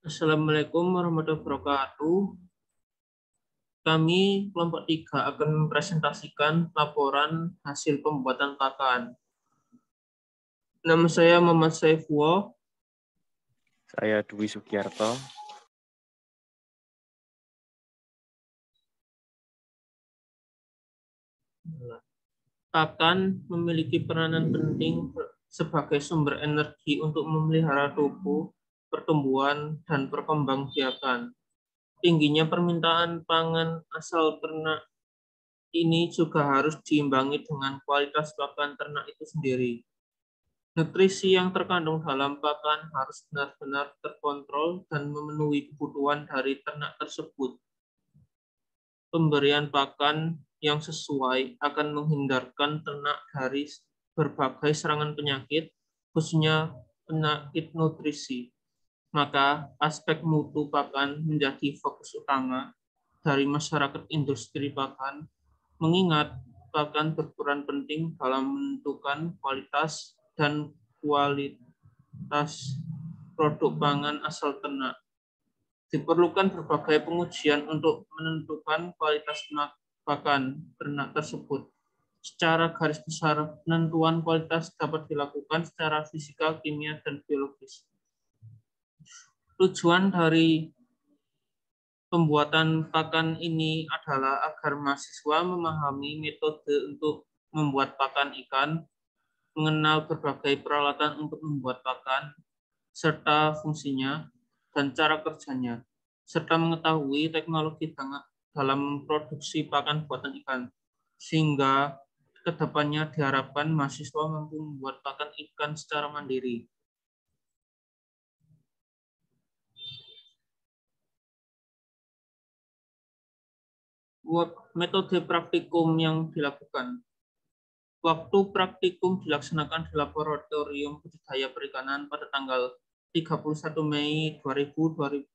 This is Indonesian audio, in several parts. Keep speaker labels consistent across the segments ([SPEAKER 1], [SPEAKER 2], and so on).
[SPEAKER 1] Assalamualaikum warahmatullahi wabarakatuh. Kami kelompok 3 akan mempresentasikan laporan hasil pembuatan pakan. Nama saya Muhammad Saifullah.
[SPEAKER 2] Saya Dwi Sugiarto.
[SPEAKER 1] Pakan memiliki peranan penting sebagai sumber energi untuk memelihara tubuh, pertumbuhan, dan perkembangbiakan. Tingginya permintaan pangan asal ternak ini juga harus diimbangi dengan kualitas pakan ternak itu sendiri. Nutrisi yang terkandung dalam pakan harus benar-benar terkontrol dan memenuhi kebutuhan dari ternak tersebut. Pemberian pakan yang sesuai akan menghindarkan ternak dari berbagai serangan penyakit, khususnya penyakit nutrisi. Maka aspek mutu pakan menjadi fokus utama dari masyarakat industri pakan, mengingat pakan berperan penting dalam menentukan kualitas dan kualitas produk pangan asal ternak. Diperlukan berbagai pengujian untuk menentukan kualitas pakan ternak tersebut. Secara garis besar, penentuan kualitas dapat dilakukan secara fisika, kimia, dan biologis. Tujuan dari pembuatan pakan ini adalah agar mahasiswa memahami metode untuk membuat pakan ikan, mengenal berbagai peralatan untuk membuat pakan, serta fungsinya dan cara kerjanya, serta mengetahui teknologi dalam memproduksi pakan buatan ikan, sehingga kedepannya diharapkan mahasiswa mampu membuat pakan ikan secara mandiri. Metode praktikum yang dilakukan. Waktu praktikum dilaksanakan di Laboratorium Budidaya Perikanan pada tanggal 31 Mei 2022.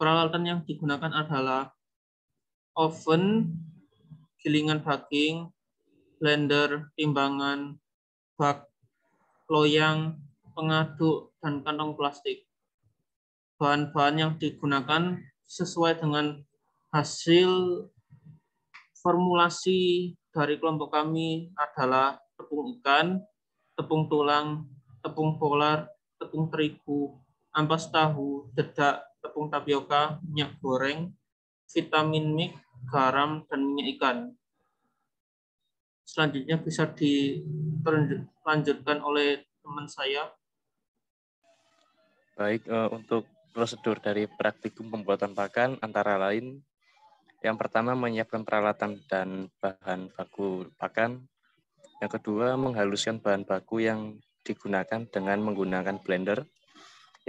[SPEAKER 1] Peralatan yang digunakan adalah oven, gilingan daging, blender, timbangan, bak, loyang, pengaduk, dan kantong plastik. Bahan-bahan yang digunakan sesuai dengan hasil formulasi dari kelompok kami adalah tepung ikan, tepung tulang, tepung polar, tepung terigu, ampas tahu, dedak, tepung tapioka, minyak goreng, vitamin mix, garam, dan minyak ikan. Selanjutnya bisa dilanjutkan oleh teman saya.
[SPEAKER 2] Baik, untuk prosedur dari praktikum pembuatan pakan antara lain, yang pertama menyiapkan peralatan dan bahan baku pakan. Yang kedua, menghaluskan bahan baku yang digunakan dengan menggunakan blender.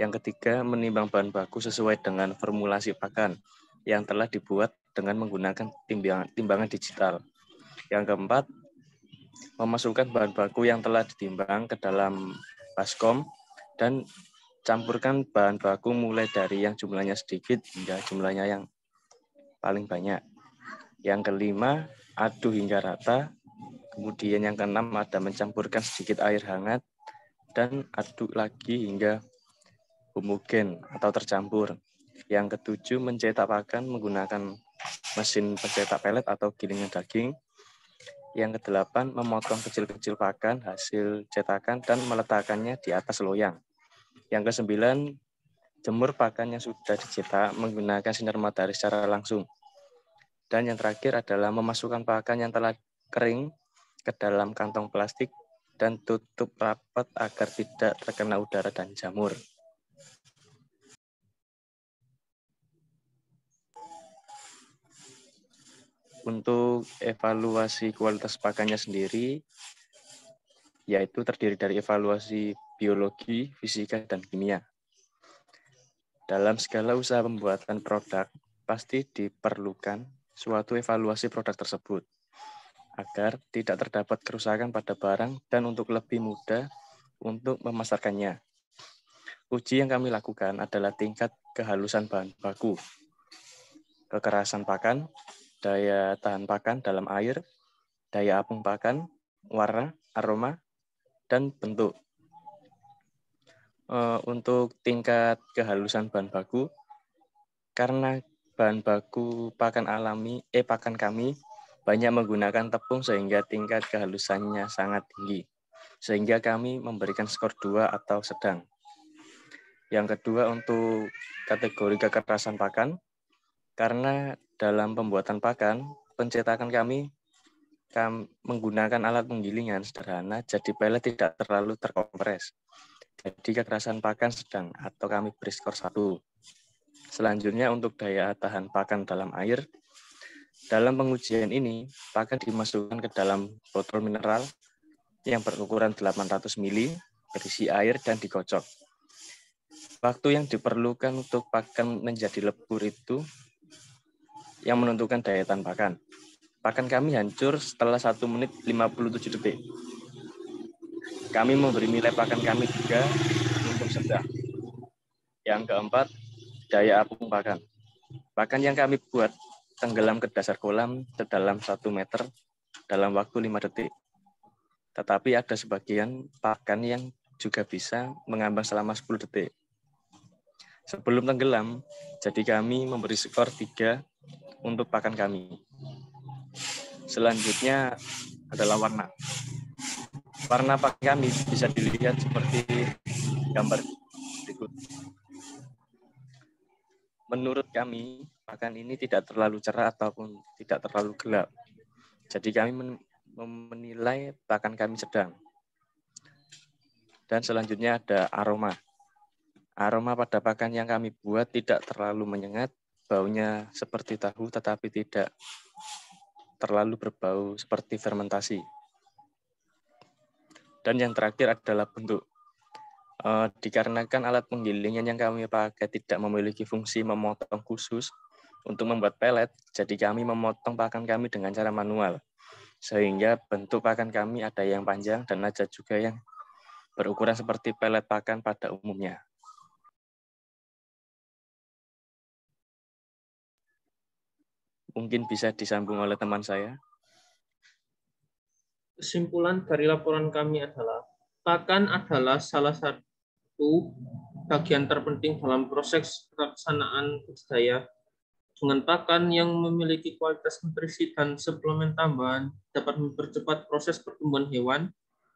[SPEAKER 2] Yang ketiga, menimbang bahan baku sesuai dengan formulasi pakan yang telah dibuat dengan menggunakan timbangan digital. Yang keempat, memasukkan bahan baku yang telah ditimbang ke dalam baskom dan campurkan bahan baku mulai dari yang jumlahnya sedikit hingga jumlahnya yang paling banyak. Yang kelima, aduk hingga rata. Kemudian yang keenam ada mencampurkan sedikit air hangat dan aduk lagi hingga homogen atau tercampur. Yang ketujuh, mencetak pakan menggunakan mesin pencetak pelet atau gilingan daging. Yang kedelapan, memotong kecil-kecil pakan hasil cetakan dan meletakkannya di atas loyang. Yang kesembilan, jemur pakan yang sudah dicetak menggunakan sinar matahari secara langsung. Dan yang terakhir adalah memasukkan pakan yang telah kering ke dalam kantong plastik dan tutup rapat agar tidak terkena udara dan jamur. Untuk evaluasi kualitas pakannya sendiri, yaitu terdiri dari evaluasi biologi, fisika, dan kimia. Dalam segala usaha pembuatan produk, pasti diperlukan suatu evaluasi produk tersebut, agar tidak terdapat kerusakan pada barang dan untuk lebih mudah untuk memasarkannya. Uji yang kami lakukan adalah tingkat kehalusan bahan baku, kekerasan pakan, daya tahan pakan dalam air, daya apung pakan, warna, aroma, dan bentuk. Untuk tingkat kehalusan bahan baku, karena bahan baku pakan kami banyak menggunakan tepung sehingga tingkat kehalusannya sangat tinggi, sehingga kami memberikan skor 2 atau sedang. Yang kedua untuk kategori kekerasan pakan, karena dalam pembuatan pakan, pencetakan kami menggunakan alat penggilingan sederhana, jadi pelet tidak terlalu terkompres. Jadi kekerasan pakan sedang atau kami beri skor 1. Selanjutnya untuk daya tahan pakan dalam air. Dalam pengujian ini, pakan dimasukkan ke dalam botol mineral yang berukuran 800 ml, berisi air dan dikocok. Waktu yang diperlukan untuk pakan menjadi lebur itu yang menentukan daya tahan pakan. Pakan kami hancur setelah 1 menit 57 detik. Kami memberi nilai pakan kami 3 untuk sedang. Yang keempat, daya apung pakan. Pakan yang kami buat tenggelam ke dasar kolam sedalam 1 meter dalam waktu 5 detik. Tetapi ada sebagian pakan yang juga bisa mengambang selama 10 detik. Sebelum tenggelam, jadi kami memberi skor 3 untuk pakan kami. Selanjutnya adalah warna. Warna pakan kami bisa dilihat seperti gambar berikut. Menurut kami, pakan ini tidak terlalu cerah ataupun tidak terlalu gelap. Jadi kami menilai pakan kami sedang. Dan selanjutnya ada aroma. Aroma pada pakan yang kami buat tidak terlalu menyengat, baunya seperti tahu tetapi tidak terlalu berbau seperti fermentasi. Dan yang terakhir adalah bentuk. Dikarenakan alat penggilingan yang kami pakai tidak memiliki fungsi memotong khusus untuk membuat pelet, jadi kami memotong pakan kami dengan cara manual. Sehingga bentuk pakan kami ada yang panjang dan ada juga yang berukuran seperti pelet pakan pada umumnya. Mungkin bisa disambung oleh teman saya.
[SPEAKER 1] Kesimpulan dari laporan kami adalah, pakan adalah salah satu bagian terpenting dalam proses pelaksanaan budidaya. Dengan pakan yang memiliki kualitas nutrisi dan suplemen tambahan dapat mempercepat proses pertumbuhan hewan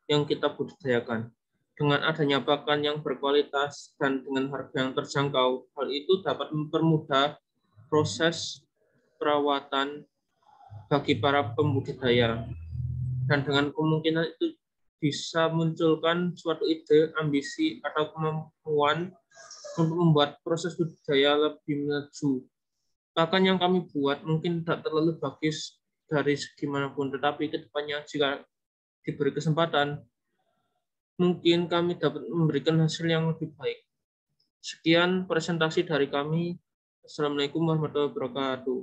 [SPEAKER 1] yang kita budidayakan. Dengan adanya pakan yang berkualitas dan dengan harga yang terjangkau, hal itu dapat mempermudah proses perawatan bagi para pembudidaya. Dan dengan kemungkinan itu bisa munculkan suatu ide, ambisi, atau kemampuan untuk membuat proses budidaya lebih maju. Pakan yang kami buat mungkin tidak terlalu bagus dari segi manapun, tetapi kedepannya jika diberi kesempatan, mungkin kami dapat memberikan hasil yang lebih baik. Sekian presentasi dari kami. Assalamualaikum warahmatullahi wabarakatuh.